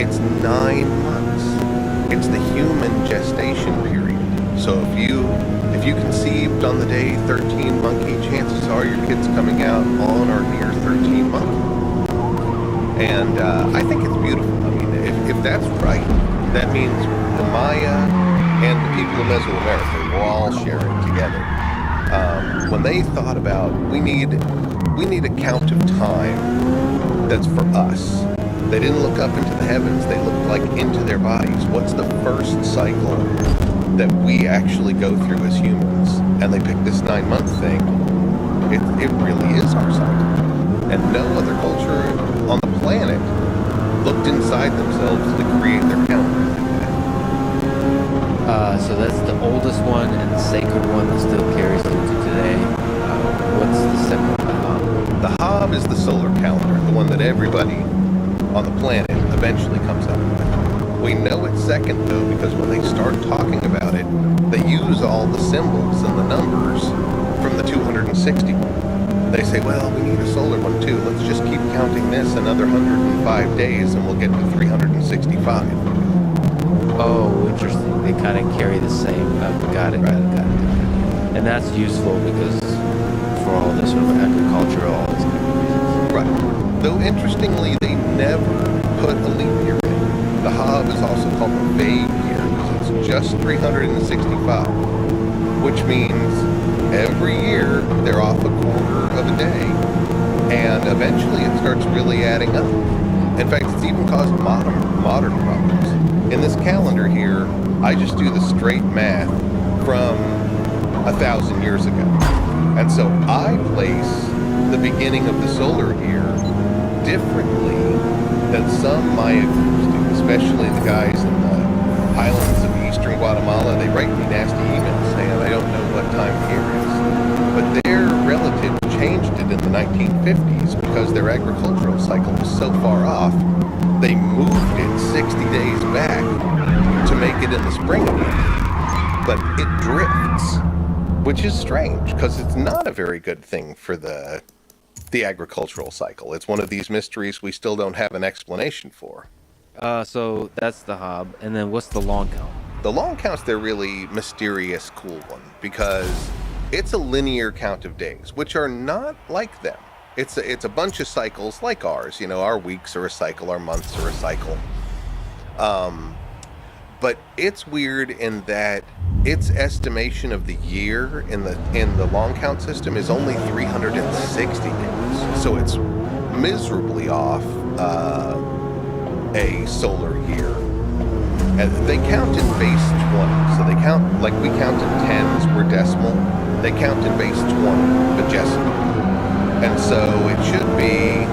It's 9 months. It's the human gestation period. So if you conceived on the day 13 monkey, chances are your kid's coming out on or near 13 monkey. And I think it's beautiful. I mean, if that's right, that means the Maya and the people of Mesoamerica were all sharing together. When they thought about, we need a count of time that's for us. They didn't look up into the heavens, they looked like into their bodies. What's the first cycle that we actually go through as humans? And they picked this 9-month thing. It really is our cycle. And no other culture on the planet looked inside themselves to create their calendar. So that's the oldest one and the sacred one that still carries through to today. What's the second one? The Hob is the solar calendar, the one that everybody on the planet eventually comes up with. We know it's second though because when they start talking about it, they use all the symbols and the numbers from the 260. They say, well, we need a solar one too. Let's just keep counting this another 105 days and we'll get to 365. Oh, interesting. They kind of carry the same. Got it. And that's useful because for all this sort of agricultural, all this kind of reasons. Right. Though interestingly, they never put a leap year in. The Hob is also called the vague year because it's just 365, which means every year they're off a quarter of a day, and eventually it starts really adding up. In fact, it's even caused modern problems. In this calendar here, I just do the straight math from 1,000 years ago. And so I place the beginning of the solar year differently than some Maya groups do, especially the guys in the highlands of eastern Guatemala. They write me nasty emails saying I don't know what time of year is. But their relatives changed it in the 1950s because their agricultural cycle was so far off, they moved it 60 days back to make it in the spring again. But it drifts, which is strange because it's not a very good thing for the agricultural cycle. It's one of these mysteries we still don't have an explanation for. So that's the Hob. And then what's the long count? The long count's their really mysterious, cool one because it's a linear count of days, which are not like them. It's a bunch of cycles like ours. You know, our weeks are a cycle, our months are a cycle. But it's weird in that its estimation of the year in the long count system is only 360 days. So it's miserably off a solar year. And they count in base 20. So they count, like we count in tens, we're decimal. They count in base 20, bagesimal. And so it should be,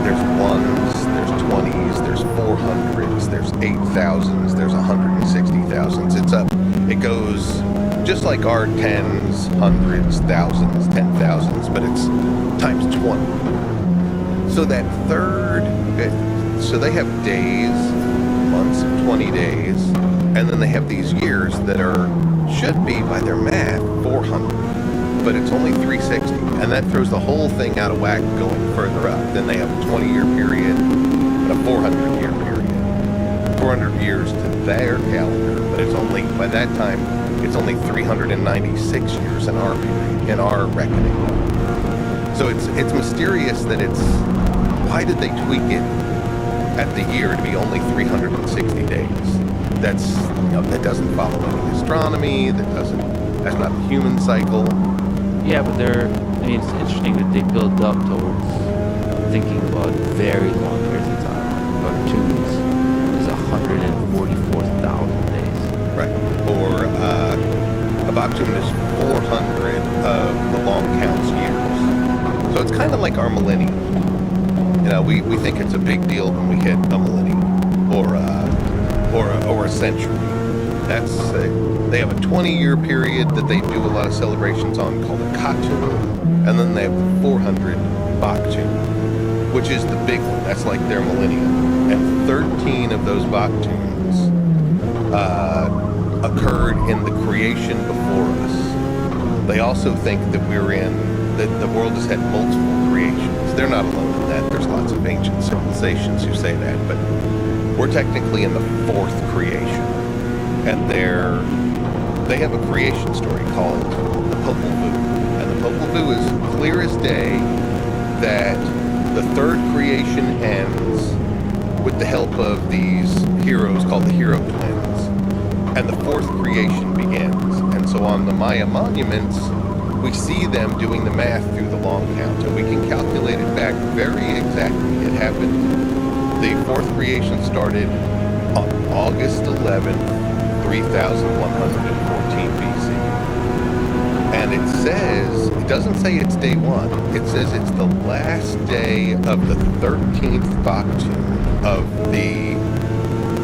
there's ones, there's 20s, there's 400s, there's 8,000s, there's 160,000s. It's up, it goes just like our tens, hundreds, thousands, 10,000s, but it's times 20. So that third, so they have days, months of 20 days, and then they have these years that should be by their math 400, but it's only 360, and that throws the whole thing out of whack going further up. Then they have a 20-year period and a 400-year period, 400 years to their calendar, but it's only, by that time, it's only 396 years in our period, in our reckoning. So it's mysterious that why did they tweak it at the year to be only 360 days? That doesn't follow any astronomy, that's not a human cycle. Yeah, but it's interesting that they build up towards thinking about very long periods of time. About 2 weeks is 144,000 days. Right. Or a Bakhtun is 400 of the long counts years. So it's kind of like our millennium. You know, we think it's a big deal when we hit a millennium or a century. They have a 20-year period that they do a lot of celebrations on called a Khatun, and then they have the 400 Bakhtun, which is the big one. That's like their millennium. And 13 of those Bakhtuns occurred in the creation before us. They also think that that the world has had multiple creations. They're not alone in that. There's lots of ancient civilizations who say that, but We're technically in the fourth creation, and they have a creation story called the Popol Vuh, and the Popol Vuh is clear as day that the third creation ends with the help of these heroes called the Hero Twins, and the fourth creation begins. And so on the Maya monuments, we see them doing the math through the long count, and we can calculate it back very exactly. It happened, the fourth creation started on August 11th, 3114 BC. And it doesn't say it's day one, it says it's the last day of the 13th Baktun of the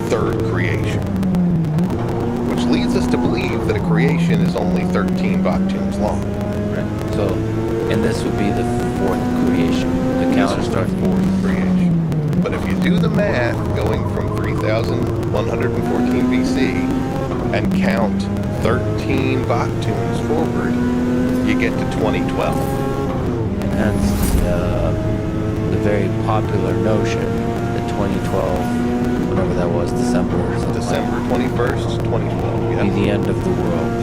third creation. Which leads us to believe that a creation is only 13 Baktuns long. Right. So, and this would be the fourth creation. The counter starts fourth creation. But if you do the math, going from 3114 BC and count 13 Baktuns forward, you get to 2012. And hence the very popular notion that 2012, whatever that was, December or something. December 21st, 2012. Be the end of the world.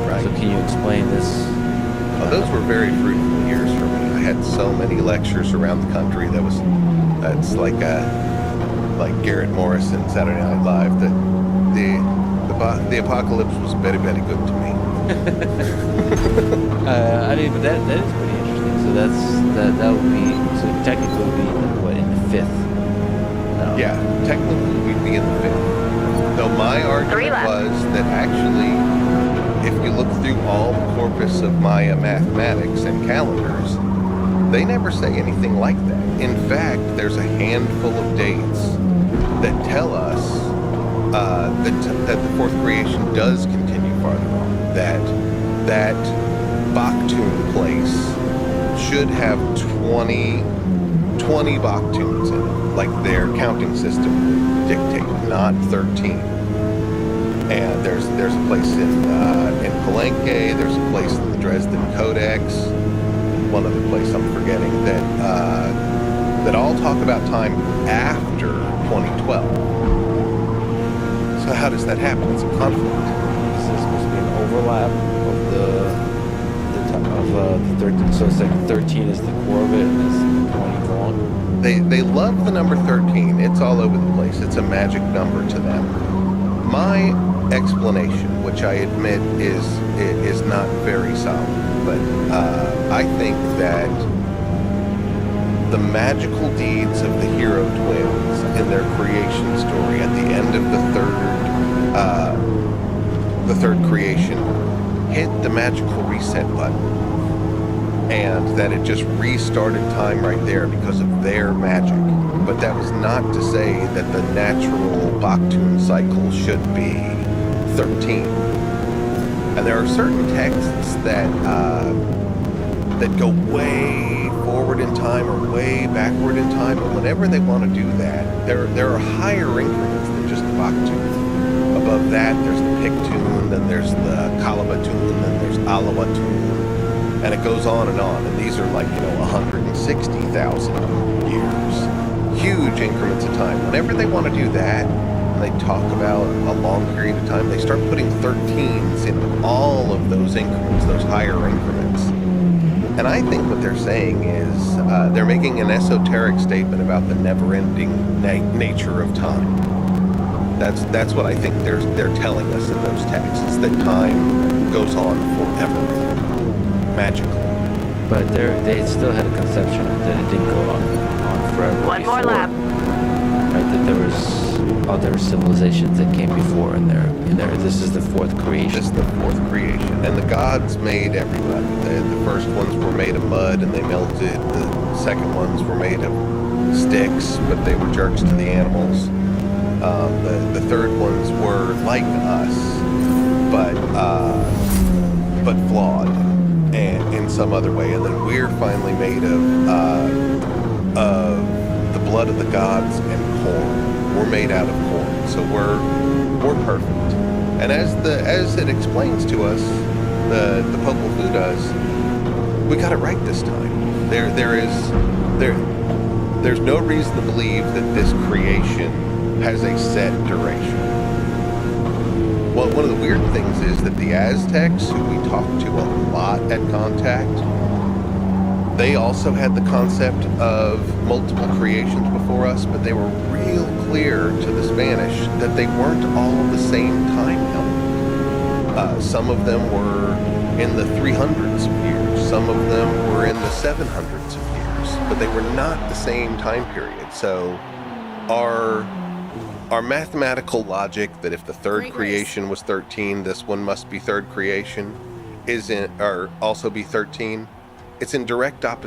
Right. So can you explain this? Those were very fruitful years for me. I had so many lectures around the country. That's like Garrett Morris in Saturday Night Live. The apocalypse was very, very good to me. I mean, but that is pretty interesting. So that would be, so technically would be in the fifth. No. Yeah, technically we'd be in the fifth. Though my argument was that actually, if you look through all the corpus of Maya mathematics and calendars, they never say anything like that. In fact, there's a handful of dates that tell us that the fourth creation does continue farther on. That Baktun place should have 20 Baktuns in it, like their counting system would dictate, not 13. And there's a place in Palenque, there's a place in the Dresden Codex, one other place I'm forgetting, that all talk about time after 2012. So how does that happen? It's a conflict. This is supposed to be an overlap of the 13. So it's like 13 is the core of it, and it's 20 long. They love the number 13. It's all over the place. It's a magic number to them. My explanation, which I admit is not very solid, but I think that the magical deeds of the Hero Twins in their creation story at the end of the third creation hit the magical reset button, and that it just restarted time right there because of their magic. But that was not to say that the natural Baktun cycle should be 13. And there are certain texts that go way forward in time or way backward in time, and whenever they want to do that, there are higher increments than just the Baktun. Above that, there's the Pictun, then there's the Kalabatun, then there's Alawatun, and it goes on, and these are like, 160,000 years. Huge increments of time. Whenever they want to do that, and they talk about a long period of time, they start putting 13s in all of those increments, those higher increments. And I think what they're saying is they're making an esoteric statement about the never-ending nature of time. That's what I think they're telling us in those texts, that time goes on forever, magically. But they still had a conception that it didn't go on forever. One more lap. Right, that there was other civilizations that came before in there. This is the fourth creation. This is the fourth creation. And the gods made everybody. The first ones were made of mud and they melted. The second ones were made of sticks, but they were jerks to the animals. The third ones were like us, but flawed and in some other way. And then we're finally made of the blood of the gods and corn. We're made out of corn, so we're perfect. And as it explains to us, the Popol Vuh does, we got it right this time. There's no reason to believe that this creation has a set duration. Well, one of the weird things is that the Aztecs, who we talked to a lot at Contact, they also had the concept of multiple creations before us, but they were real clear to the Spanish that they weren't all the same time element. Some of them were in the 300s of years, some of them were in the 700s of years, but they were not the same time period. So our mathematical logic that if the third creation was 13, this one must be third creation, also be 13. It's in direct opposition